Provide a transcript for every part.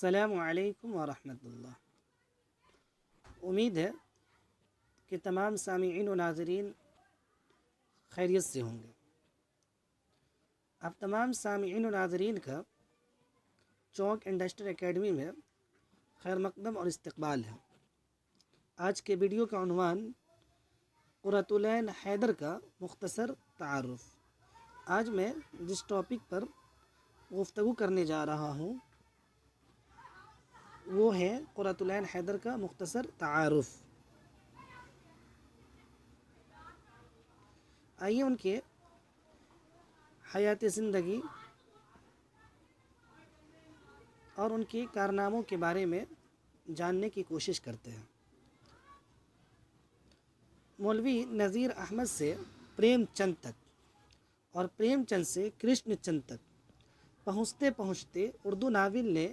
السلام علیکم ورحمۃ اللہ۔ امید ہے کہ تمام سامعین و ناظرین خیریت سے ہوں گے۔ آپ تمام سامعین و ناظرین کا چونک انڈسٹری اکیڈمی میں خیر مقدم اور استقبال ہے۔ آج کے ویڈیو کا عنوان قرۃ العین حیدر کا مختصر تعارف۔ آج میں جس ٹاپک پر گفتگو کرنے جا رہا ہوں وہ ہے قرۃ العین حیدر کا مختصر تعارف۔ آئیے ان کے حیات زندگی اور ان کے کارناموں کے بارے میں جاننے کی کوشش کرتے ہیں۔ مولوی نذیر احمد سے پریم چند تک اور پریم چند سے کرشن چند تک پہنچتے پہنچتے اردو ناول نے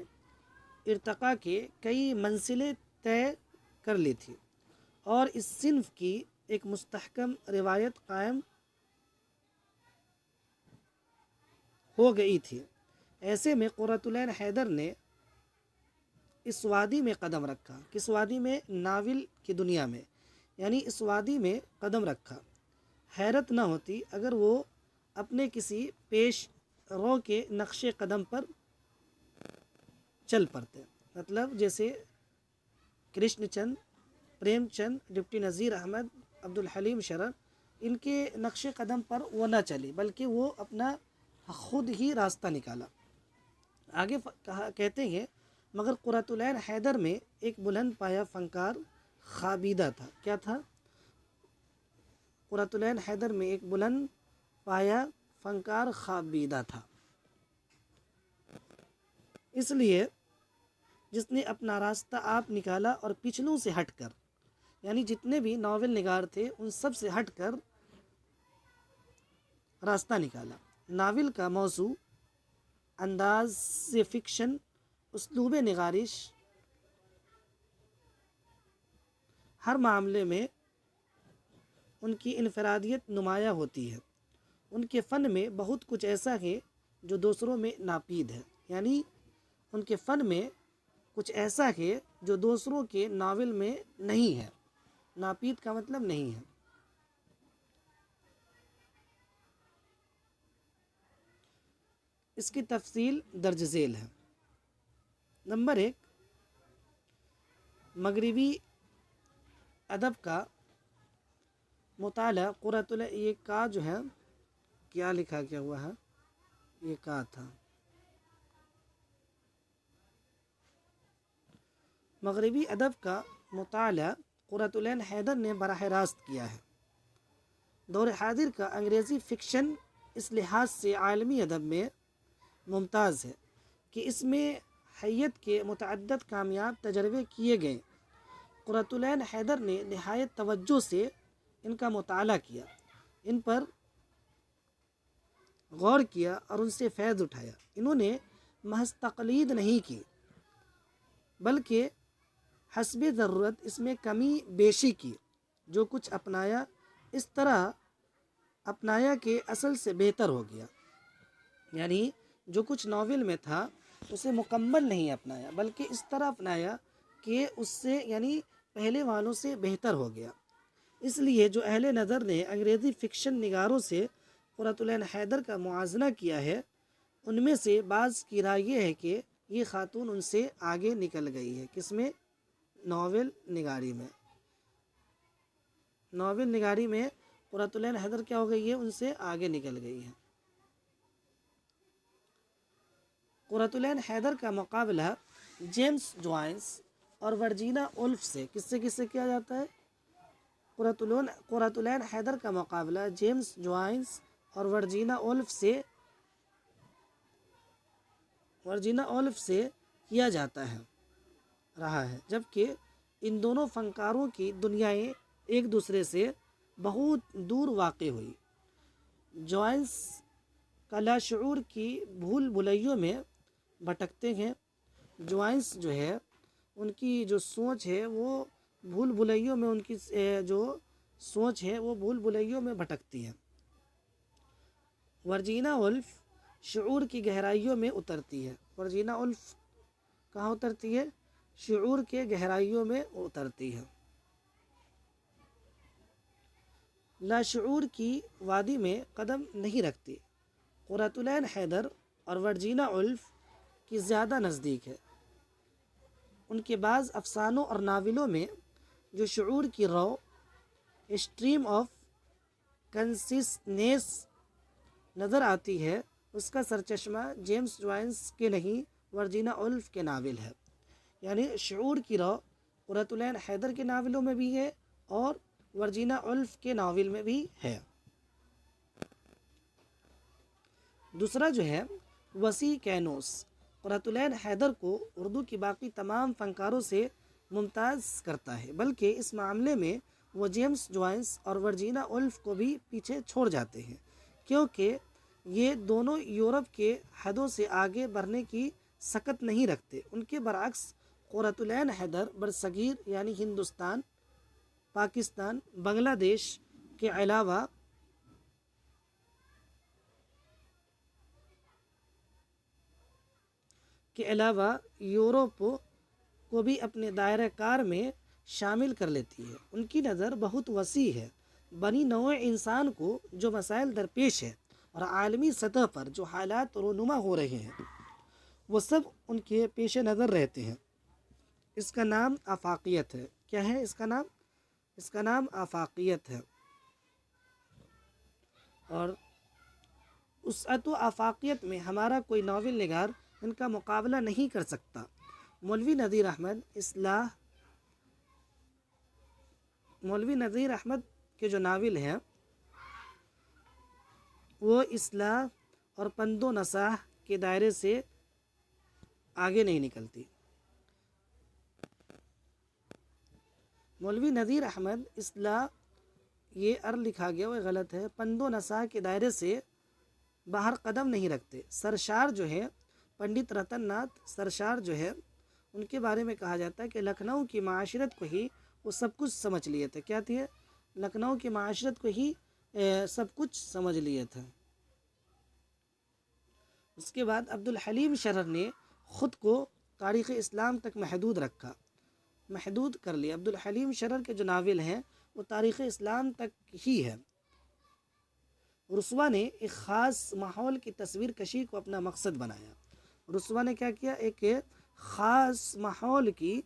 ارتقاء کے کئی منزلیں طے کر لی تھی اور اس صنف کی ایک مستحکم روایت قائم ہو گئی تھی۔ ایسے میں قرۃ العین حیدر نے اس وادی میں قدم رکھا۔ کس وادی میں؟ ناول کی دنیا میں، یعنی اس وادی میں قدم رکھا۔ حیرت نہ ہوتی اگر وہ اپنے کسی پیش رو کے نقش قدم پر چل پڑتے، مطلب جیسے کرشن چند، پریم چند، ڈپٹی نذیر احمد، عبدالحلیم شرر، ان کے نقش قدم پر وہ نہ چلی بلکہ وہ اپنا خود ہی راستہ نکالا۔ آگے کہتے ہیں مگر قرۃ العین حیدر میں ایک بلند پایہ فنکار خوابیدہ تھا۔ کیا تھا؟ قرۃ العین حیدر میں ایک بلند پایہ فنکار خوابیدہ تھا۔ اس لیے جس نے اپنا راستہ آپ نکالا اور پچھلوں سے ہٹ کر، یعنی جتنے بھی ناول نگار تھے ان سب سے ہٹ کر راستہ نکالا۔ ناول کا موضوع، انداز فکشن، اسلوب نگارش، ہر معاملے میں ان کی انفرادیت نمایاں ہوتی ہے۔ ان کے فن میں بہت کچھ ایسا ہے جو دوسروں میں ناپید ہے، یعنی ان کے فن میں کچھ ایسا ہے جو دوسروں کے ناول میں نہیں ہے۔ ناپید کا مطلب نہیں ہے۔ اس کی تفصیل درج ذیل ہے۔ نمبر 1، مغربی ادب کا مطالعہ قرۃ العین، یہ کا جو ہے کیا لکھا کیا ہوا ہے، یہ کا تھا، مغربی ادب کا مطالعہ قرۃ العین حیدر نے براہ راست کیا ہے۔ دور حاضر کا انگریزی فکشن اس لحاظ سے عالمی ادب میں ممتاز ہے کہ اس میں حیت کے متعدد کامیاب تجربے کیے گئے۔ قرۃ العین حیدر نے نہایت توجہ سے ان کا مطالعہ کیا، ان پر غور کیا اور ان سے فیض اٹھایا۔ انہوں نے محض تقلید نہیں کی بلکہ حسب ضرورت اس میں کمی بیشی کی۔ جو کچھ اپنایا اس طرح اپنایا کہ اصل سے بہتر ہو گیا، یعنی جو کچھ ناول میں تھا اسے مکمل نہیں اپنایا بلکہ اس طرح اپنایا کہ اس سے یعنی پہلے والوں سے بہتر ہو گیا۔ اس لیے جو اہل نظر نے انگریزی فکشن نگاروں سے قرۃ العین حیدر کا موازنہ کیا ہے ان میں سے بعض کی رائے یہ ہے کہ یہ خاتون ان سے آگے نکل گئی ہے۔ کس میں؟ ناول نگاری میں۔ ناول نگاری میں قرۃ العین حیدر کیا ہو گئی ہے؟ ان سے آگے نکل گئی ہے۔ قرۃ العین حیدر کا مقابلہ جیمز جوائس اور ورجینا وولف سے کس سے کیا جاتا ہے؟ قرۃ العین حیدر کا مقابلہ جیمز جوائس اور ورجینا وولف سے کیا جاتا ہے رہا ہے، جبکہ ان دونوں فنکاروں کی دنیائیں ایک دوسرے سے بہت دور واقع ہوئی۔ جوائس کا لاشعور کی بھول بھلائیوں میں بھٹکتے ہیں۔ جوائس جو ہے ان کی جو سوچ ہے وہ بھول بھلائیوں میں، ان کی جو سوچ ہے وہ بھول بھلائیوں میں بھٹکتی ہے۔ ورجینا وولف شعور کی گہرائیوں میں اترتی ہے۔ ورجینا وولف کہاں اترتی ہے؟ شعور کے گہرائیوں میں اترتی ہے، لاشعور کی وادی میں قدم نہیں رکھتی۔ قرۃ العین حیدر اور ورجینا وولف کی زیادہ نزدیک ہے۔ ان کے بعض افسانوں اور ناولوں میں جو شعور کی رو، اسٹریم آف کنسیسنیس نظر آتی ہے، اس کا سرچشمہ جیمز جوائس کے نہیں، ورجینا وولف کے ناول ہے۔ یعنی شعور کی رو قرۃ العین حیدر کے ناولوں میں بھی ہے اور ورجینا وولف کے ناول میں بھی ہے۔ دوسرا جو ہے وسیع کینوس، قرۃ العین حیدر کو اردو کی باقی تمام فنکاروں سے ممتاز کرتا ہے، بلکہ اس معاملے میں وہ جیمز جوائس اور ورجینا وولف کو بھی پیچھے چھوڑ جاتے ہیں، کیونکہ یہ دونوں یورپ کے حدوں سے آگے بڑھنے کی سکت نہیں رکھتے۔ ان کے برعکس قرۃ العین حیدر برصغیر یعنی ہندوستان، پاکستان، بنگلہ دیش کے علاوہ یورپ کو بھی اپنے دائرہ کار میں شامل کر لیتی ہے۔ ان کی نظر بہت وسیع ہے، بنی نوع انسان کو جو مسائل درپیش ہے اور عالمی سطح پر جو حالات رونما ہو رہے ہیں، وہ سب ان کے پیش نظر رہتے ہیں۔ اس کا نام آفاقیت ہے۔ کیا ہے اس کا نام؟ اس کا نام آفاقیت ہے، اور وسعت و آفاقیت میں ہمارا کوئی ناول نگار ان کا مقابلہ نہیں کر سکتا۔ مولوی نذیر احمد کے جو ناول ہیں وہ اصلاح اور پند و نصاح کے دائرے سے آگے نہیں نکلتی۔ مولوی نذیر احمد اصلاح، یہ لکھا گیا وہ غلط ہے، پند و نصاح کے دائرے سے باہر قدم نہیں رکھتے۔ سرشار جو ہے پنڈت رتن ناتھ سرشار جو ہے، ان کے بارے میں کہا جاتا ہے کہ لکھنؤ کی معاشرت کو ہی وہ سب کچھ سمجھ لیے تھے۔ کیا تھے؟ لکھنؤ کی معاشرت کو ہی سب کچھ سمجھ لیے تھے۔ اس کے بعد عبدالحلیم شرر نے خود کو تاریخ اسلام تک محدود کر لیا۔ عبدالحلیم شرر کے جو ناول ہیں وہ تاریخ اسلام تک ہی ہے۔ رسوا نے ایک خاص ماحول کی تصویر کشی کو اپنا مقصد بنایا۔ رسوا نے کیا کیا؟ ایک خاص ماحول کی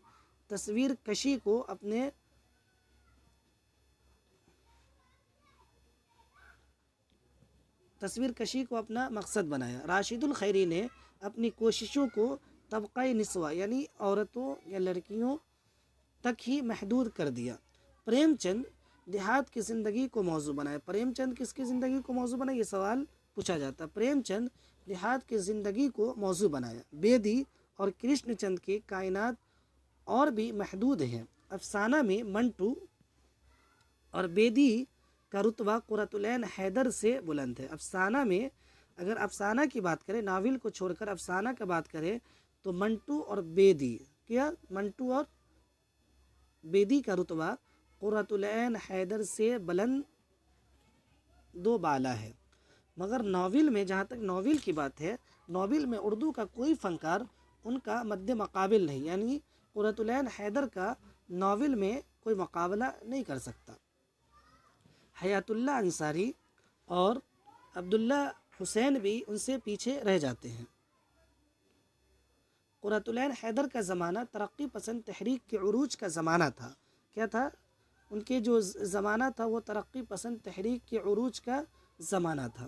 تصویر کشی کو اپنا مقصد بنایا۔ راشد الخیری نے اپنی کوششوں کو طبقہ نسواں یعنی عورتوں یا لڑکیوں تک ہی محدود کر دیا۔ پریم چند دیہات کی زندگی کو موضوع بنایا۔ پریم چند کس کی زندگی کو موضوع بنایا؟ یہ سوال پوچھا جاتا ہے۔ پریم چند دیہات کی زندگی کو موضوع بنایا۔ بیدی اور کرشن چند کی کائنات اور بھی محدود ہیں۔ افسانہ میں منٹو اور بیدی کا رتبہ قرۃ العین حیدر سے بلند ہے۔ افسانہ میں اگر افسانہ کی بات کریں، ناول کو چھوڑ کر افسانہ کا بات کریں تو منٹو اور بیدی کا رتبہ قرۃ العین حیدر سے بلند دو بالا ہے۔ مگر ناول میں، جہاں تک ناول کی بات ہے، ناول میں اردو کا کوئی فنکار ان کا مد مقابل نہیں، یعنی قرۃ العین حیدر کا ناول میں کوئی مقابلہ نہیں کر سکتا۔ حیات اللہ انصاری اور عبداللہ حسین بھی ان سے پیچھے رہ جاتے ہیں۔ قرۃ العین حیدر کا زمانہ ترقی پسند تحریک کے عروج کا زمانہ تھا۔ کیا تھا؟ ان کے جو زمانہ تھا وہ ترقی پسند تحریک کے عروج کا زمانہ تھا۔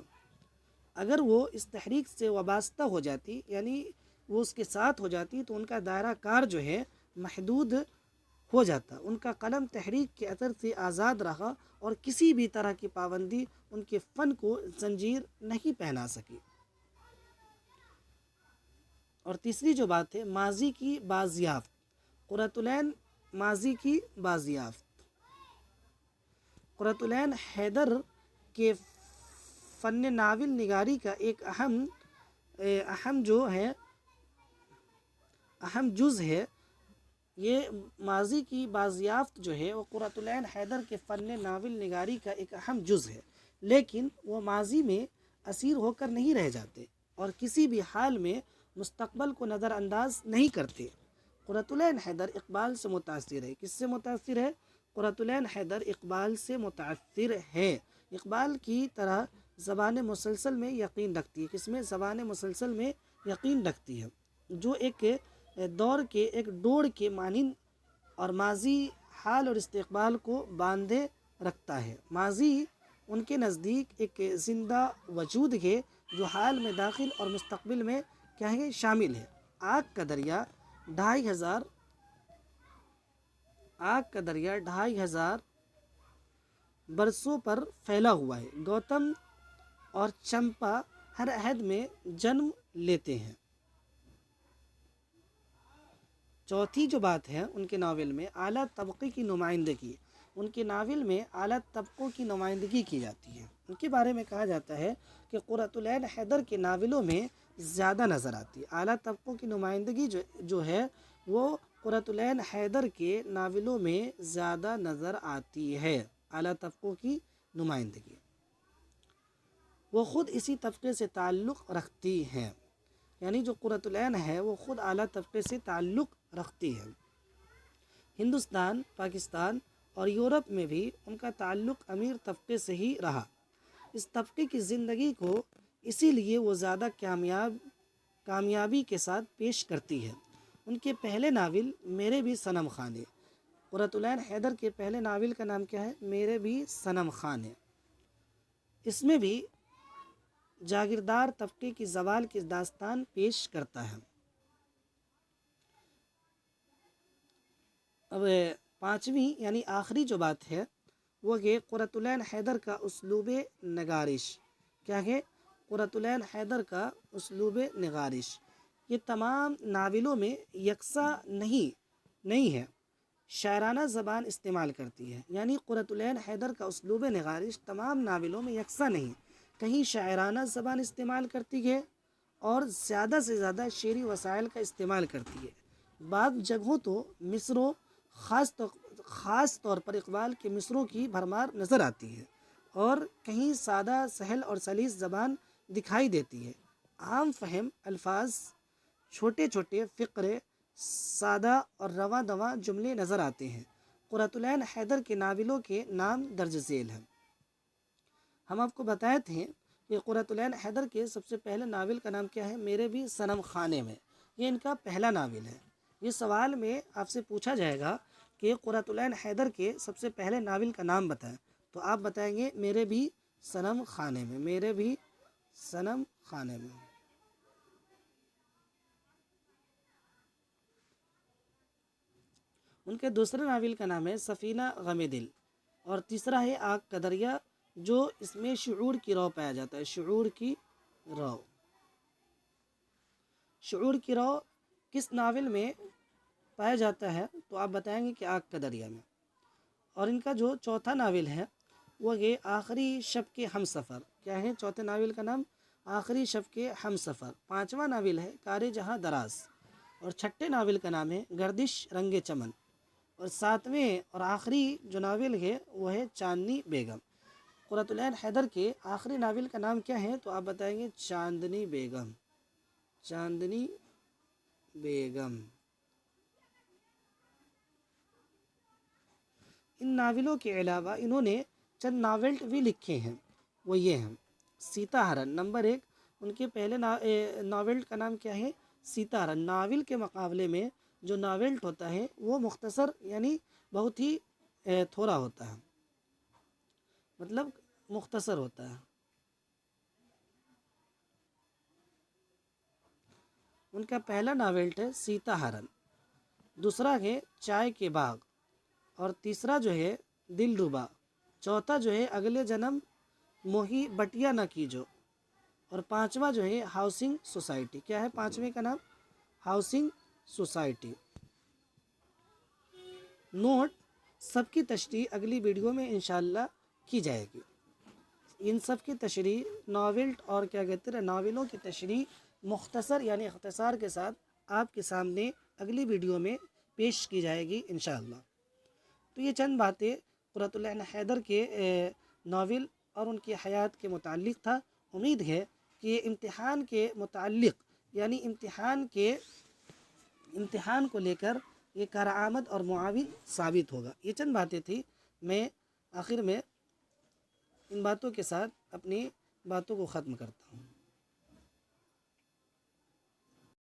اگر وہ اس تحریک سے وابستہ ہو جاتی، یعنی وہ اس کے ساتھ ہو جاتی، تو ان کا دائرہ کار جو ہے محدود ہو جاتا۔ ان کا قلم تحریک کے اثر سے آزاد رہا اور کسی بھی طرح کی پابندی ان کے فن کو زنجیر نہیں پہنا سکی۔ اور تیسری جو بات ہے ماضی کی بازیافت، قرۃ العین ماضی کی بازیافت۔ قرۃ العین حیدر کے فن ناول نگاری کا ایک اہم جز ہے۔ یہ ماضی کی بازیافت جو ہے وہ قرۃ العین حیدر کے فن ناول نگاری کا ایک اہم جز ہے، لیکن وہ ماضی میں اسیر ہو کر نہیں رہ جاتے اور کسی بھی حال میں مستقبل کو نظر انداز نہیں کرتے۔ قرۃ العین حیدر اقبال سے متاثر ہے۔ کس سے متاثر ہے؟ قرۃ العین حیدر اقبال سے متاثر ہے۔ اقبال کی طرح زبان مسلسل میں یقین رکھتی ہے۔ کس میں؟ زبان مسلسل میں یقین رکھتی ہے، جو ایک دور کے ایک ڈوڑ کے مانند اور ماضی، حال اور استقبال کو باندھے رکھتا ہے۔ ماضی ان کے نزدیک ایک زندہ وجود ہے جو حال میں داخل اور مستقبل میں کیا ہے؟ شامل ہے۔ آگ کا دریا 2500 برسوں پر پھیلا ہوا ہے۔ گوتم اور چمپا ہر عہد میں جنم لیتے ہیں۔ چوتھی جو بات ہے ان کے ناول میں اعلیٰ طبقے کی نمائندگی، ان کے ناول میں اعلیٰ طبقوں کی نمائندگی کی جاتی ہے۔ ان کے بارے میں کہا جاتا ہے کہ قرۃ العین حیدر کے ناولوں میں زیادہ نظر آتی ہے۔ اعلیٰ طبقوں کی نمائندگی جو ہے وہ قرۃ العین حیدر کے ناولوں میں زیادہ نظر آتی ہے۔ اعلیٰ طبقوں کی نمائندگی، وہ خود اسی طبقے سے تعلق رکھتی ہیں، یعنی جو قرۃ العین ہے وہ خود اعلیٰ طبقے سے تعلق رکھتی ہے۔ ہندوستان، پاکستان اور یورپ میں بھی ان کا تعلق امیر طبقے سے ہی رہا۔ اس طبقے کی زندگی کو اسی لیے وہ زیادہ کامیابی کے ساتھ پیش کرتی ہے۔ ان کے پہلے ناول میرے بھی صنم خانے، قرۃ العین حیدر کے پہلے ناول کا نام کیا ہے؟ میرے بھی صنم خانے۔ اس میں بھی جاگیردار طبقے کی زوال کی داستان پیش کرتا ہے۔ اب پانچویں یعنی آخری جو بات ہے وہ کہ قرۃ العین حیدر کا اسلوب نگارش کیا ہے؟ قرۃ العین حیدر کا اسلوب نگارش یہ تمام ناولوں میں یکساں نہیں ہے، شاعرانہ زبان استعمال کرتی ہے۔ یعنی قرۃ العین حیدر کا اسلوب نگارش تمام ناولوں میں یکساں نہیں، کہیں شاعرانہ زبان استعمال کرتی ہے اور زیادہ سے زیادہ شعری وسائل کا استعمال کرتی ہے۔ بعض جگہوں تو مصروں، خاص طور پر اقبال کے مصروں کی بھرمار نظر آتی ہے، اور کہیں سادہ سہل اور سلیس زبان دکھائی دیتی ہے۔ عام فہم الفاظ، چھوٹے چھوٹے فقرے، سادہ اور رواں دواں جملے نظر آتے ہیں۔ قرۃ العین حیدر کے ناولوں کے نام درج ذیل ہیں۔ ہم آپ کو بتائے تھے کہ قرۃ العین حیدر کے سب سے پہلے ناول کا نام کیا ہے؟ میرے بھی صنم خانے میں، یہ ان کا پہلا ناول ہے۔ یہ سوال میں آپ سے پوچھا جائے گا کہ قرۃ العین حیدر کے سب سے پہلے ناول کا نام بتائیں، تو آپ بتائیں گے میرے بھی صنم خانے میں، میرے بھی صنم خانے میں۔ ان کے دوسرے ناول کا نام ہے سفینہ غم دل، اور تیسرا ہے آگ کا دریا، جو اس میں شعور کی رو پایا جاتا ہے۔ شعور کی رو کس ناول میں پایا جاتا ہے؟ تو آپ بتائیں گے کہ آگ کا دریا میں۔ اور ان کا جو چوتھا ناول ہے وہ یہ آخری شب کے ہم سفر، کیا ہے چوتھے ناول کا نام؟ آخری شب کے ہم سفر۔ پانچواں ناول ہے کار جہاں دراز، اور چھٹے ناول کا نام ہے گردش رنگ چمن، اور ساتویں اور آخری جو ناول ہے وہ ہے چاندنی بیگم۔ قرۃ العین حیدر کے آخری ناول کا نام کیا ہے؟ تو آپ بتائیں گے چاندنی بیگم، چاندنی بیگم۔ ان ناولوں کے علاوہ انہوں نے چند ناول بھی لکھے ہیں، وہ یہ ہیں سیتا ہرن نمبر 1۔ ان کے پہلے ناول کا نام کیا ہے؟ سیتا ہرن۔ ناول کے مقابلے میں جو ناول ہوتا ہے وہ مختصر، یعنی بہت ہی تھوڑا ہوتا ہے، مطلب مختصر ہوتا ہے۔ ان کا پہلا ناول ہے سیتا ہرن، دوسرا ہے چائے کے باغ، اور تیسرا جو ہے دل ربا، چوتھا جو ہے اگلے جنم موہی بٹیا نہ کیجو، اور پانچواں جو ہے ہاؤسنگ سوسائٹی۔ کیا ہے پانچویں کا نام؟ Housing society. نوٹ: سب کی تشریح اگلی ویڈیو میں انشاءاللہ کی جائے گی۔ ان سب کی تشریح ناول اور کیا کہتے ہیں ناولوں کی تشریح مختصر یعنی اختصار کے ساتھ آپ کے سامنے اگلی ویڈیو میں پیش کی جائے گی انشاءاللہ۔ تو یہ چند باتیں قرۃ العین حیدر کے ناول اور ان کی حیات کے متعلق تھا۔ امید ہے کہ یہ امتحان کے متعلق یعنی امتحان کو لے کر یہ کارآمد اور معاون ثابت ہوگا۔ یہ چند باتیں تھیں، میں آخر میں ان باتوں کے ساتھ اپنی باتوں کو ختم کرتا ہوں۔